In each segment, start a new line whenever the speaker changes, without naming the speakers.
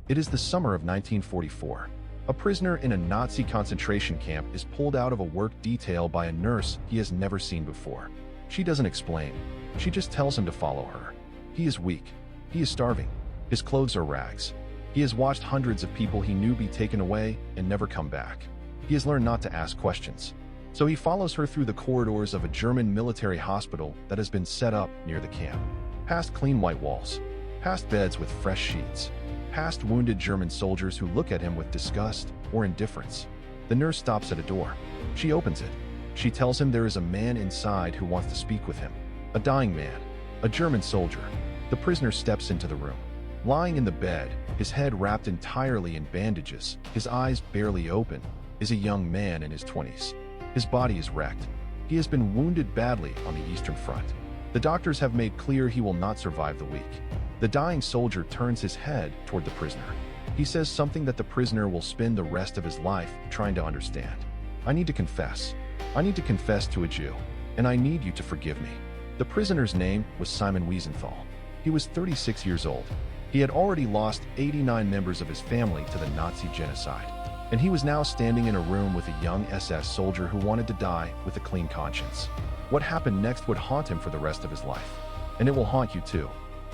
It is the summer of 1944. A prisoner in a Nazi concentration camp is pulled out of a work detail by a nurse he has never seen before. She doesn't explain. She just tells him to follow her. He is weak. He is starving. His clothes are rags. He has watched hundreds of people he knew be taken away and never come back. He has learned not to ask questions. So he follows her through the corridors of a German military hospital that has been set up near the camp. Past clean white walls. Past beds with fresh sheets. Past wounded German soldiers who look at him with disgust or indifference. The nurse stops at a door. She opens it. She tells him there is a man inside who wants to speak with him. A dying man. A German soldier. The prisoner steps into the room. Lying in the bed, his head wrapped entirely in bandages, his eyes barely open, is a young man in his 20s. His body is wrecked. He has been wounded badly on the Eastern Front. The doctors have made clear he will not survive the week. The dying soldier turns his head toward the prisoner. He says something that the prisoner will spend the rest of his life trying to understand. I need to confess. I need to confess to a Jew, and I need you to forgive me. The prisoner's name was Simon Wiesenthal. He was 36 years old. He had already lost 89 members of his family to the Nazi genocide, and he was now standing in a room with a young SS soldier who wanted to die with a clean conscience. What happened next would haunt him for the rest of his life, and it will haunt you too.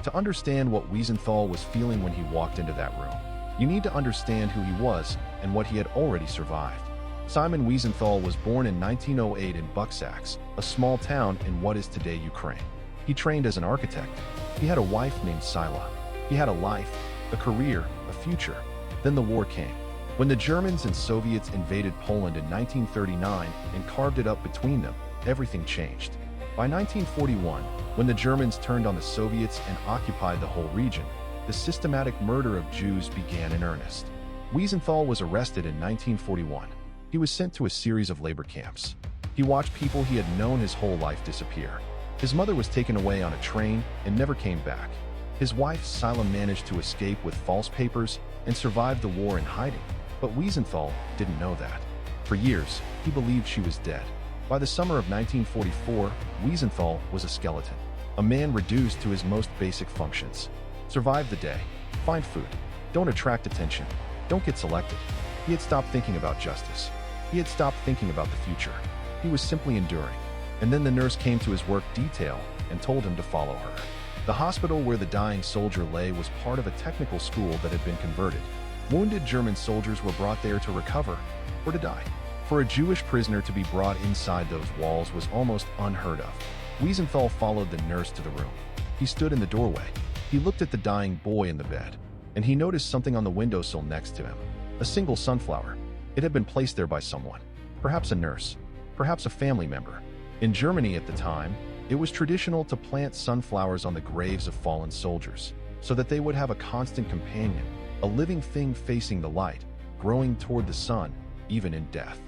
To understand what Wiesenthal was feeling when he walked into that room, you need to understand who he was and what he had already survived. Simon Wiesenthal was born in 1908 in Buxax, a small town in what is today Ukraine. He trained as an architect. He had a wife named Sila. He had a life, a career, a future. Then the war came. When the Germans and Soviets invaded Poland in 1939 and carved it up between them, everything changed. By 1941, when the Germans turned on the Soviets and occupied the whole region, the systematic murder of Jews began in earnest. Wiesenthal was arrested in 1941. He was sent to a series of labor camps. He watched people he had known his whole life disappear. His mother was taken away on a train and never came back. His wife, Sila, managed to escape with false papers and survived the war in hiding. But Wiesenthal didn't know that. For years, he believed she was dead. By the summer of 1944, Wiesenthal was a skeleton, a man reduced to his most basic functions. Survive the day, find food, don't attract attention, don't get selected. He had stopped thinking about justice. He had stopped thinking about the future. He was simply enduring. And then the nurse came to his work detail and told him to follow her. The hospital where the dying soldier lay was part of a technical school that had been converted. Wounded German soldiers were brought there to recover or to die. For a Jewish prisoner to be brought inside those walls was almost unheard of. Wiesenthal followed the nurse to the room. He stood in the doorway. He looked at the dying boy in the bed, and he noticed something on the windowsill next to him. A single sunflower. It had been placed there by someone. Perhaps a nurse. Perhaps a family member. In Germany at the time, it was traditional to plant sunflowers on the graves of fallen soldiers, so that they would have a constant companion, a living thing facing the light, growing toward the sun, even in death.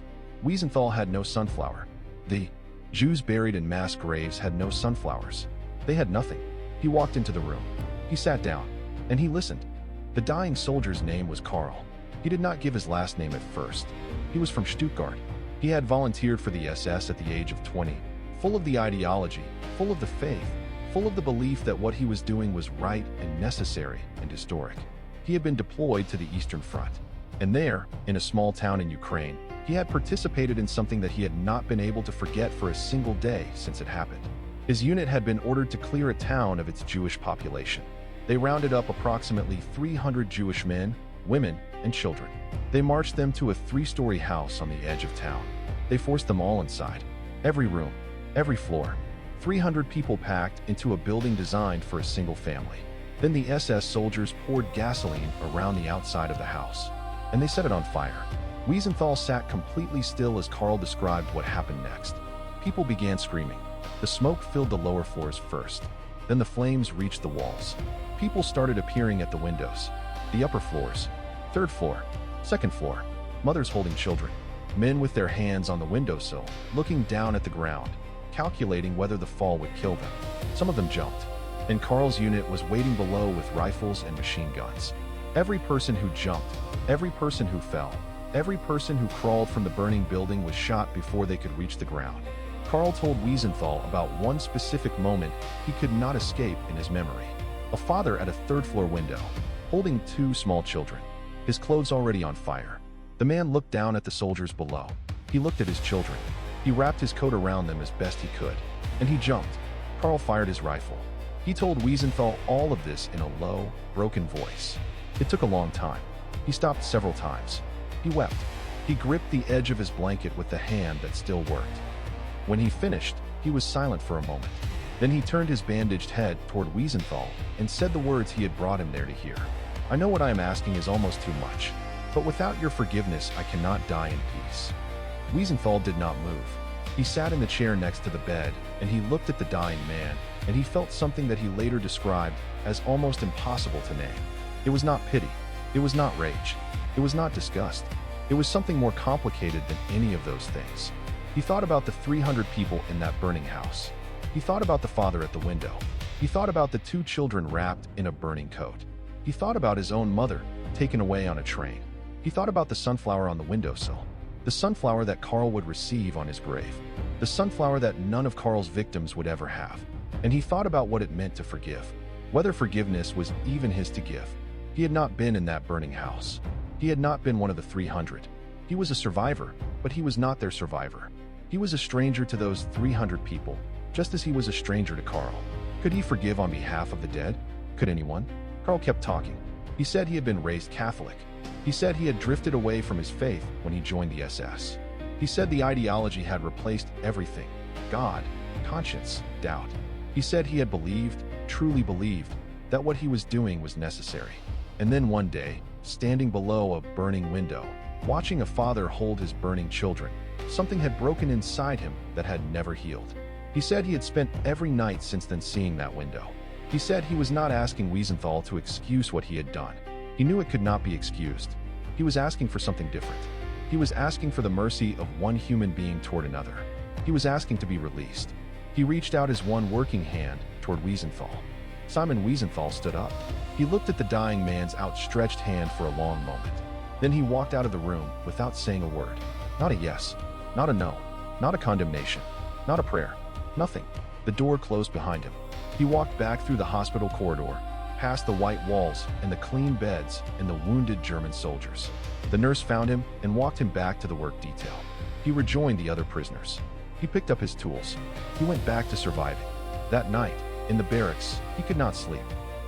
Wiesenthal had no sunflower. The Jews buried in mass graves had no sunflowers. They had nothing. He walked into the room. He sat down, and he listened. The dying soldier's name was Karl. He did not give his last name at first. He was from Stuttgart. He had volunteered for the SS at the age of 20, full of the ideology, full of the faith, full of the belief that what he was doing was right and necessary and historic. He had been deployed to the Eastern Front. And there, in a small town in Ukraine, he had participated in something that he had not been able to forget for a single day since it happened. His unit had been ordered to clear a town of its Jewish population. They rounded up approximately 300 Jewish men, women, and children. They marched them to a 3-story house on the edge of town. They forced them all inside. Every room, every floor. 300 people packed into a building designed for a single family. Then the SS soldiers poured gasoline around the outside of the house, and they set it on fire. Wiesenthal sat completely still as Karl described what happened next. People began screaming. The smoke filled the lower floors first. Then the flames reached the walls. People started appearing at the windows. The upper floors. 3rd floor. 2nd floor. Mothers holding children. Men with their hands on the windowsill, looking down at the ground, calculating whether the fall would kill them. Some of them jumped. And Karl's unit was waiting below with rifles and machine guns. Every person who jumped, every person who fell, every person who crawled from the burning building was shot before they could reach the ground. Karl told Wiesenthal about one specific moment he could not escape in his memory. A father at a 3rd floor window. holding two small children, his clothes already on fire. The man looked down at the soldiers below. He looked at his children. He wrapped his coat around them as best he could, and he jumped. Carl fired his rifle. He told Wiesenthal all of this in a low, broken voice. It took a long time. He stopped several times. He wept. He gripped the edge of his blanket with the hand that still worked. When he finished, he was silent for a moment. Then he turned his bandaged head toward Wiesenthal and said the words he had brought him there to hear. I know what I am asking is almost too much, but without your forgiveness, I cannot die in peace. Wiesenthal did not move. He sat in the chair next to the bed, and he looked at the dying man, and he felt something that he later described as almost impossible to name. It was not pity. It was not rage. It was not disgust. It was something more complicated than any of those things. He thought about the 300 people in that burning house. He thought about the father at the window. He thought about the two children wrapped in a burning coat. He thought about his own mother, taken away on a train. He thought about the sunflower on the windowsill. The sunflower that Carl would receive on his grave. The sunflower that none of Carl's victims would ever have. And he thought about what it meant to forgive. Whether forgiveness was even his to give. He had not been in that burning house. He had not been one of the 300. He was a survivor, but he was not their survivor. He was a stranger to those 300 people, just as he was a stranger to Carl. Could he forgive on behalf of the dead? Could anyone? Carl kept talking. He said he had been raised Catholic. He said he had drifted away from his faith when he joined the SS. He said the ideology had replaced everything: God, conscience, doubt. He said he had believed, truly believed, that what he was doing was necessary. And then one day, standing below a burning window, watching a father hold his burning children, something had broken inside him that had never healed. He said he had spent every night since then seeing that window. He said he was not asking Wiesenthal to excuse what he had done. He knew it could not be excused. He was asking for something different. He was asking for the mercy of one human being toward another. He was asking to be released. He reached out his one working hand toward Wiesenthal. Simon Wiesenthal stood up. He looked at the dying man's outstretched hand for a long moment. Then he walked out of the room without saying a word. Not a yes, not a no, not a condemnation, not a prayer, nothing. The door closed behind him. He walked back through the hospital corridor, past the white walls and the clean beds and the wounded German soldiers. The nurse found him and walked him back to the work detail. He rejoined the other prisoners. He picked up his tools. He went back to surviving. That night, in the barracks, he could not sleep.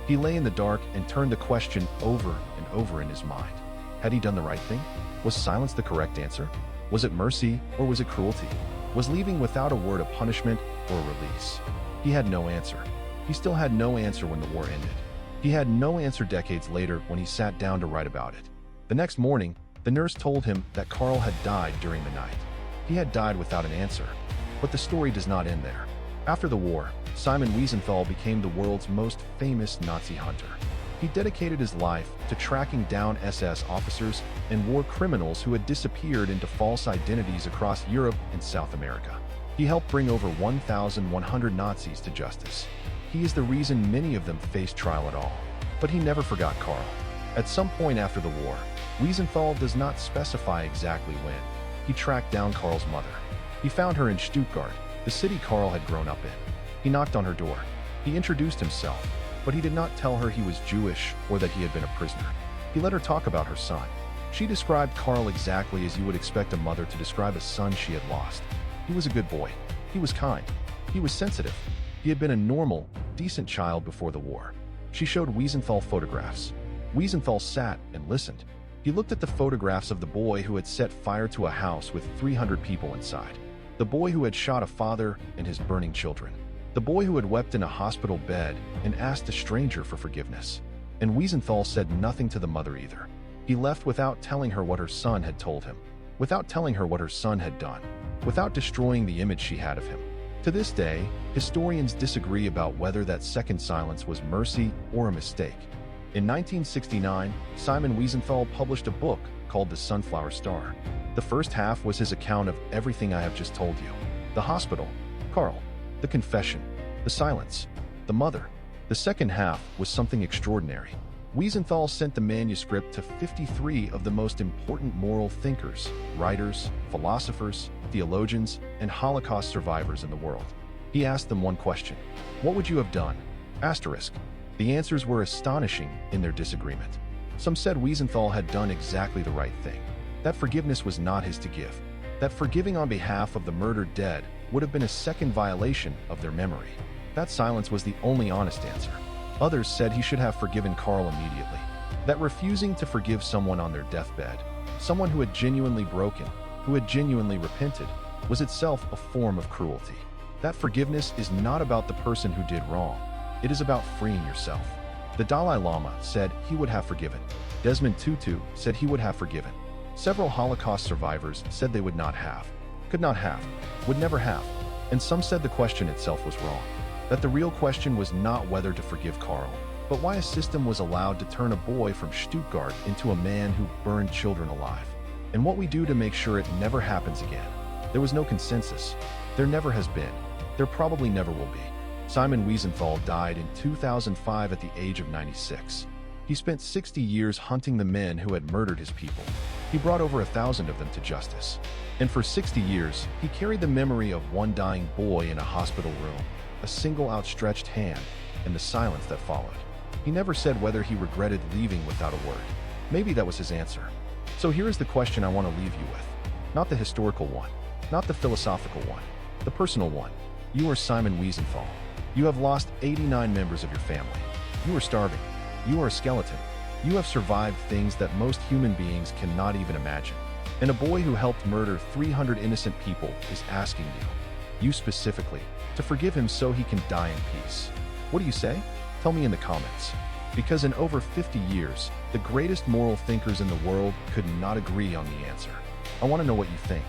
He lay in the dark and turned the question over and over in his mind. Had he done the right thing? Was silence the correct answer? Was it mercy or was it cruelty? Was leaving without a word a punishment or a release? He had no answer. He still had no answer when the war ended. He had no answer decades later when he sat down to write about it. The next morning, the nurse told him that Carl had died during the night. He had died without an answer. But the story does not end there. After the war, Simon Wiesenthal became the world's most famous Nazi hunter. He dedicated his life to tracking down SS officers and war criminals who had disappeared into false identities across Europe and South America. He helped bring over 1,100 Nazis to justice. He is the reason many of them faced trial at all. But he never forgot Carl. At some point after the war, Wiesenthal does not specify exactly when, he tracked down Carl's mother. He found her in Stuttgart, the city Carl had grown up in. He knocked on her door. He introduced himself, but he did not tell her he was Jewish or that he had been a prisoner. He let her talk about her son. She described Carl exactly as you would expect a mother to describe a son she had lost. He was a good boy. He was kind. He was sensitive. He had been a normal, decent child before the war. She showed Wiesenthal photographs. Wiesenthal sat and listened. He looked at the photographs of the boy who had set fire to a house with 300 people inside. The boy who had shot a father and his burning children. The boy who had wept in a hospital bed and asked a stranger for forgiveness. And Wiesenthal said nothing to the mother either. He left without telling her what her son had told him, without telling her what her son had done, without destroying the image she had of him. To this day, historians disagree about whether that second silence was mercy or a mistake. In 1969, Simon Wiesenthal published a book called The Sunflower Star. The first half was his account of everything I have just told you. The hospital, Carl, the confession, the silence, the mother. The second half was something extraordinary. Wiesenthal sent the manuscript to 53 of the most important moral thinkers, writers, philosophers, theologians, and Holocaust survivors in the world. He asked them one question: what would you have done? Asterisk. The answers were astonishing in their disagreement. Some said Wiesenthal had done exactly the right thing, that forgiveness was not his to give, that forgiving on behalf of the murdered dead would have been a second violation of their memory. That silence was the only honest answer. Others said he should have forgiven Carl immediately, that refusing to forgive someone on their deathbed, someone who had genuinely broken, who had genuinely repented, was itself a form of cruelty. That forgiveness is not about the person who did wrong. It is about freeing yourself. The Dalai Lama said he would have forgiven. Desmond Tutu said he would have forgiven. Several Holocaust survivors said they would not have, could not have, would never have. And some said the question itself was wrong. That the real question was not whether to forgive Carl, but why a system was allowed to turn a boy from Stuttgart into a man who burned children alive. And what we do to make sure it never happens again. There was no consensus. There never has been. There probably never will be. Simon Wiesenthal died in 2005 at the age of 96. He spent 60 years hunting the men who had murdered his people. He brought over 1,000 of them to justice. And for 60 years, he carried the memory of one dying boy in a hospital room, a single outstretched hand, and the silence that followed. He never said whether he regretted leaving without a word. Maybe that was his answer. So here is the question I want to leave you with. Not the historical one, not the philosophical one, the personal one. You are Simon Wiesenthal. You have lost 89 members of your family. You are starving. You are a skeleton. You have survived things that most human beings cannot even imagine. And a boy who helped murder 300 innocent people is asking you specifically, to forgive him so he can die in peace. What do you say? Tell me in the comments. Because in over 50 years, the greatest moral thinkers in the world could not agree on the answer. I want to know what you think.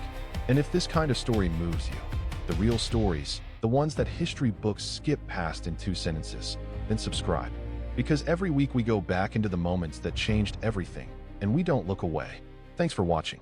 And if this kind of story moves you, the real stories, the ones that history books skip past in 2 sentences, then subscribe. Because every week we go back into the moments that changed everything, and we don't look away. Thanks for watching.